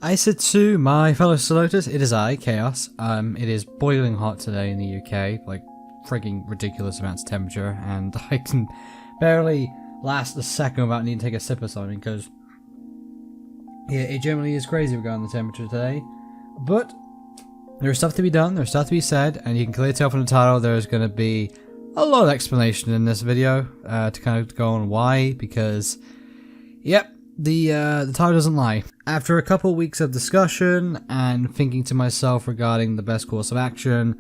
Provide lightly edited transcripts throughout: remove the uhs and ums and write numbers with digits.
I said to my fellow Salotus, it is I, Chaos. It is boiling hot today in the UK, like freaking ridiculous amounts of temperature, and I can barely last a second without needing to take a sip of something, because yeah, it generally is crazy regarding the temperature today. But there's stuff to be done, there's stuff to be said, and you can clearly tell from the title there's going to be a lot of explanation in this video to kind of go on why, because, yep, the title doesn't lie. After a couple of weeks of discussion and thinking to myself regarding the best course of action,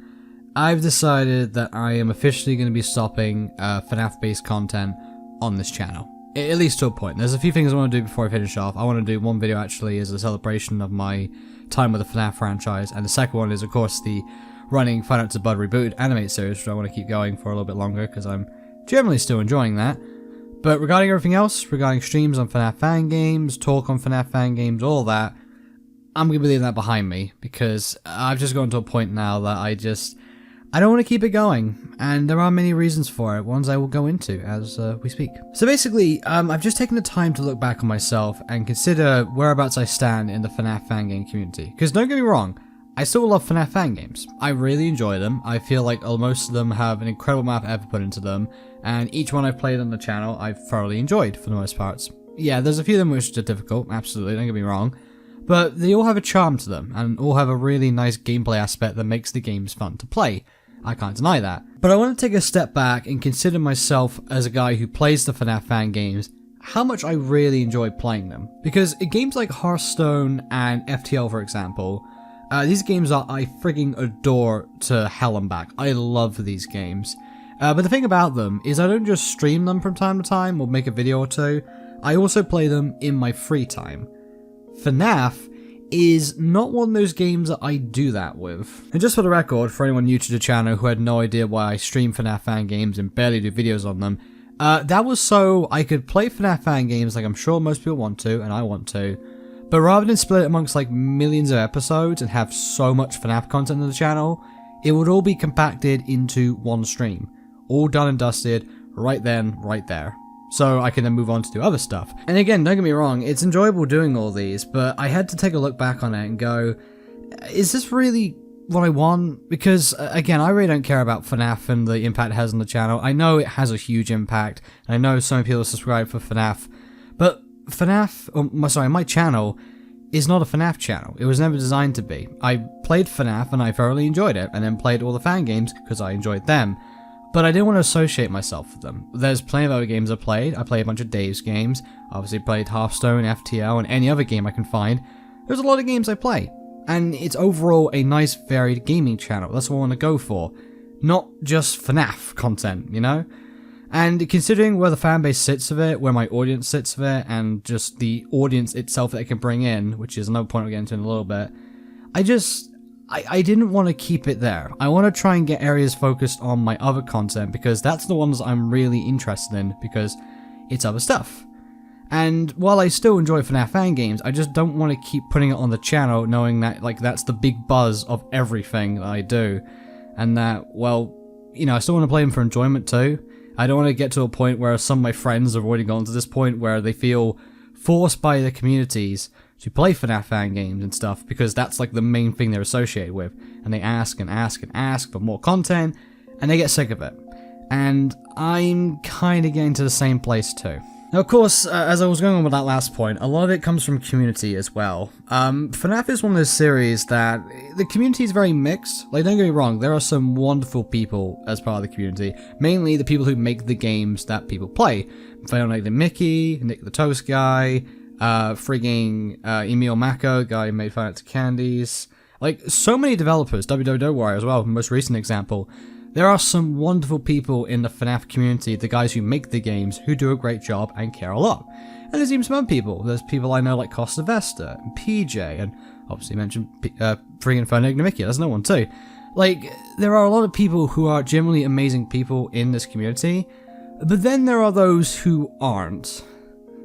I've decided that I am officially going to be stopping FNAF-based content on this channel. At least to a point. There's a few things I want to do before I finish off. I want to do one video actually as a celebration of my time with the FNAF franchise, and the second one is of course the running Final Fantasy Bud Reboot animated series, which I want to keep going for a little bit longer because I'm generally still enjoying that. But regarding everything else, regarding streams on FNAF fan games, talk on FNAF fan games, all that, I'm going to be leaving that behind me because I've just gotten to a point now that I don't want to keep it going, and there are many reasons for it, ones I will go into as we speak. So basically, I've just taken the time to look back on myself and consider whereabouts I stand in the FNAF fan game community. Because don't get me wrong, I still love FNAF fan games. I really enjoy them. I feel like most of them have an incredible amount of effort put into them, and each one I've played on the channel I've thoroughly enjoyed for the most parts. Yeah, there's a few of them which are difficult, absolutely, don't get me wrong, but they all have a charm to them, and all have a really nice gameplay aspect that makes the games fun to play. I can't deny that. But I want to take a step back and consider myself as a guy who plays the FNAF fan games, how much I really enjoy playing them. Because in games like Hearthstone and FTL, for example, these games I frigging adore to hell and back. I love these games. But the thing about them is I don't just stream them from time to time or make a video or two, I also play them in my free time. FNAF is not one of those games that I do that with. And just for the record, for anyone new to the channel who had no idea why I stream FNAF fan games and barely do videos on them, that was so I could play FNAF fan games like I'm sure most people want to, and I want to, but rather than split it amongst like millions of episodes and have so much FNAF content on the channel, it would all be compacted into one stream. All done and dusted, right then, right there. So I can then move on to do other stuff. And again, don't get me wrong, it's enjoyable doing all these, but I had to take a look back on it and go, is this really what I want? Because, again, I really don't care about FNAF and the impact it has on the channel. I know it has a huge impact, and I know so many people subscribe for FNAF, but my channel is not a FNAF channel. It was never designed to be. I played FNAF and I thoroughly enjoyed it, and then played all the fan games because I enjoyed them. But I didn't want to associate myself with them. There's plenty of other games I played. I played a bunch of Dave's games. Obviously played Hearthstone, FTL, and any other game I can find. There's a lot of games I play. And it's overall a nice varied gaming channel. That's what I want to go for. Not just FNAF content, you know? And considering where the fanbase sits of it, where my audience sits of it, and just the audience itself that I can bring in, which is another point I'll get into in a little bit, I didn't want to keep it there. I want to try and get areas focused on my other content because that's the ones I'm really interested in because it's other stuff. And while I still enjoy FNAF fan games, I just don't want to keep putting it on the channel knowing that like that's the big buzz of everything that I do. And that, well, you know, I still want to play them for enjoyment too. I don't want to get to a point where some of my friends have already gone to this point where they feel forced by their communities to play FNAF fan games and stuff because that's like the main thing they're associated with, and they ask and ask and ask for more content and they get sick of it. And I'm kind of getting to the same place too. Now of course, as I was going on with that last point, a lot of it comes from community as well. FNAF is one of those series that the community is very mixed. Like, don't get me wrong, there are some wonderful people as part of the community, mainly the people who make the games that people play. Like the Mickey, Nick the Toast Guy, Emil Mako, guy who made Final Fantasy Candies. Like, so many developers, WWW as well, most recent example. There are some wonderful people in the FNAF community, the guys who make the games, who do a great job and care a lot. And there's even some other people. There's people I know like Costa Vesta, and PJ, and obviously mentioned friggin' Fernigna Mickey, that's no one too. Like, there are a lot of people who are generally amazing people in this community, but then there are those who aren't.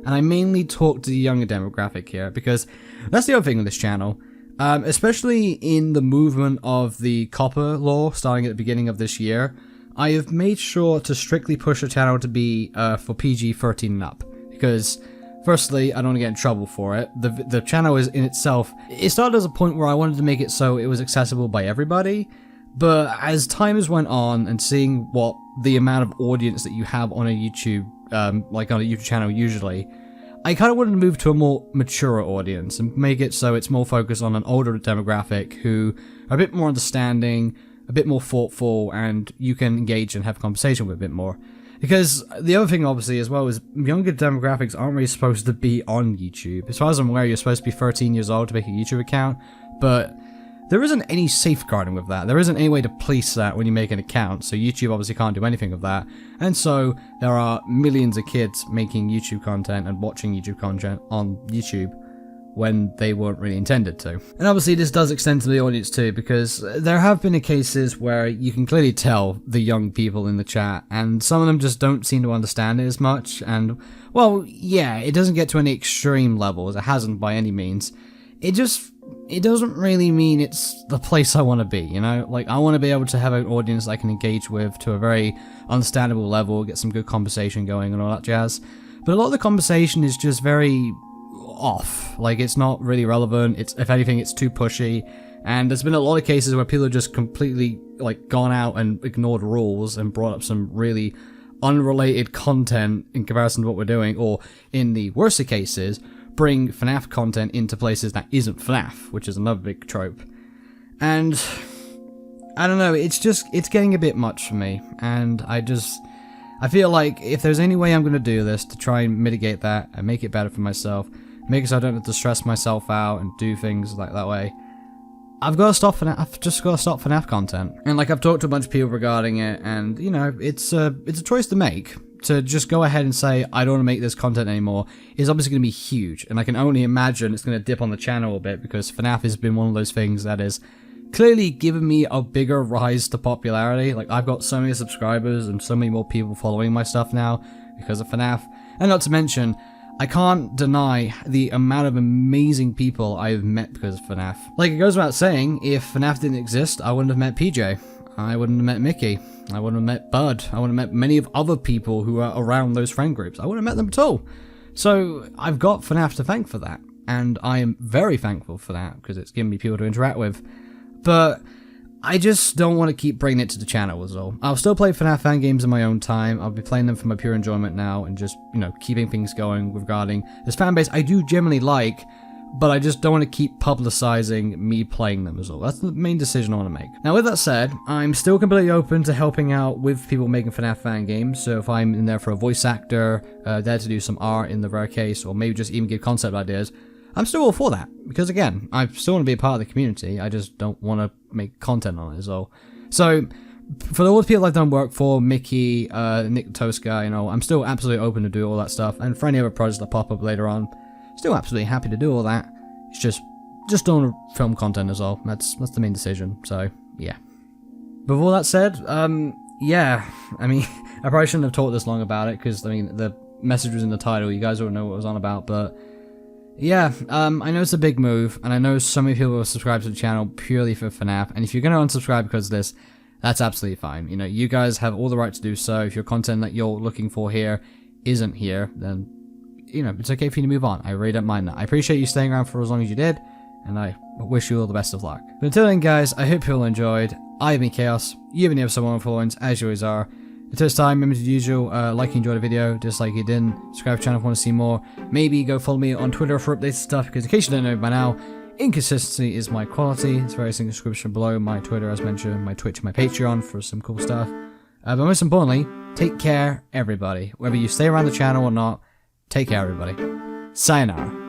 And I mainly talk to the younger demographic here, because that's the other thing with this channel. Especially in the movement of the copper law starting at the beginning of this year, I have made sure to strictly push the channel to be for PG-13 and up. Because Firstly, I don't want to get in trouble for it. The channel is in itself, it started as a point where I wanted to make it so it was accessible by everybody, but as time has went on and seeing what the amount of audience that you have on a YouTube, like on a YouTube channel usually, I kind of wanted to move to a more mature audience and make it so it's more focused on an older demographic who are a bit more understanding, a bit more thoughtful, and you can engage and have a conversation with a bit more. Because the other thing, obviously, as well, is younger demographics aren't really supposed to be on YouTube. As far as I'm aware, you're supposed to be 13 years old to make a YouTube account, but there isn't any safeguarding with that. There isn't any way to police that when you make an account, so YouTube obviously can't do anything with that. And so there are millions of kids making YouTube content and watching YouTube content on YouTube when they weren't really intended to. And obviously this does extend to the audience too, because there have been cases where you can clearly tell the young people in the chat, and some of them just don't seem to understand it as much. And, well, yeah, it doesn't get to any extreme levels, it hasn't by any means. It doesn't really mean it's the place I want to be, you know? Like, I want to be able to have an audience I can engage with to a very understandable level, get some good conversation going and all that jazz. But a lot of the conversation is just very off. Like, it's not really relevant. It's, if anything, it's too pushy. And there's been a lot of cases where people have just completely, like, gone out and ignored rules and brought up some really unrelated content in comparison to what we're doing, or in the worst of cases, bring FNAF content into places that isn't FNAF, which is another big trope. And I don't know, it's getting a bit much for me, and I feel like if there's any way I'm going to do this to try and mitigate that and make it better for myself, make it so I don't have to stress myself out and do things like that way, I've just got to stop FNAF content. And like, I've talked to a bunch of people regarding it, and you know, it's a choice to make. To just go ahead and say, I don't want to make this content anymore, is obviously going to be huge, and I can only imagine it's going to dip on the channel a bit, because FNAF has been one of those things that has clearly given me a bigger rise to popularity. Like, I've got so many subscribers and so many more people following my stuff now because of FNAF, and not to mention, I can't deny the amount of amazing people I've met because of FNAF. Like, it goes without saying, if FNAF didn't exist, I wouldn't have met PJ. I wouldn't have met Mickey. I wouldn't have met Bud. I wouldn't have met many of other people who are around those friend groups. I wouldn't have met them at all. So I've got FNAF to thank for that. And I am very thankful for that, because it's given me people to interact with. But I just don't want to keep bringing it to the channel is all. I'll still play FNAF fan games in my own time. I'll be playing them for my pure enjoyment now, and just, you know, keeping things going regarding this fan base I do generally like, but I just don't want to keep publicizing me playing them as well. That's the main decision I want to make. Now, with that said, I'm still completely open to helping out with people making FNAF fan games, so if I'm in there for a voice actor, there to do some art in the rare case, or maybe just even give concept ideas, I'm still all for that. Because again, I still want to be a part of the community, I just don't want to make content on it as well. So, for all the people I've done work for, Mickey, Nick the Toast Guy, you know, I'm still absolutely open to do all that stuff, and for any other projects that pop up later on, still absolutely happy to do all that. It's just don't want to film content as well. That's the main decision. So yeah. But with all that said, yeah. I mean, I probably shouldn't have talked this long about it, because I mean, the message was in the title. You guys don't know what it was on about, but yeah. I know it's a big move, and I know so many people will subscribe to the channel purely for FNAF. And if you're going to unsubscribe because of this, that's absolutely fine. You know, you guys have all the right to do so. If your content that you're looking for here isn't here, then, you know, it's okay for you to move on. I really don't mind that. I appreciate you staying around for as long as you did, and I wish you all the best of luck. But until then, guys, I hope you all enjoyed. I've been Chaos. You've been here for some wonderful ones, as you always are. Until this time, remember, as usual, like you enjoyed the video, dislike you didn't, subscribe to the channel if you want to see more. Maybe go follow me on Twitter for updated stuff, because in case you don't know by now, inconsistency is my quality. It's various in the description below. My Twitter, as mentioned, my Twitch, and my Patreon for some cool stuff. But most importantly, take care, everybody. Whether you stay around the channel or not, take care, everybody. Sayonara.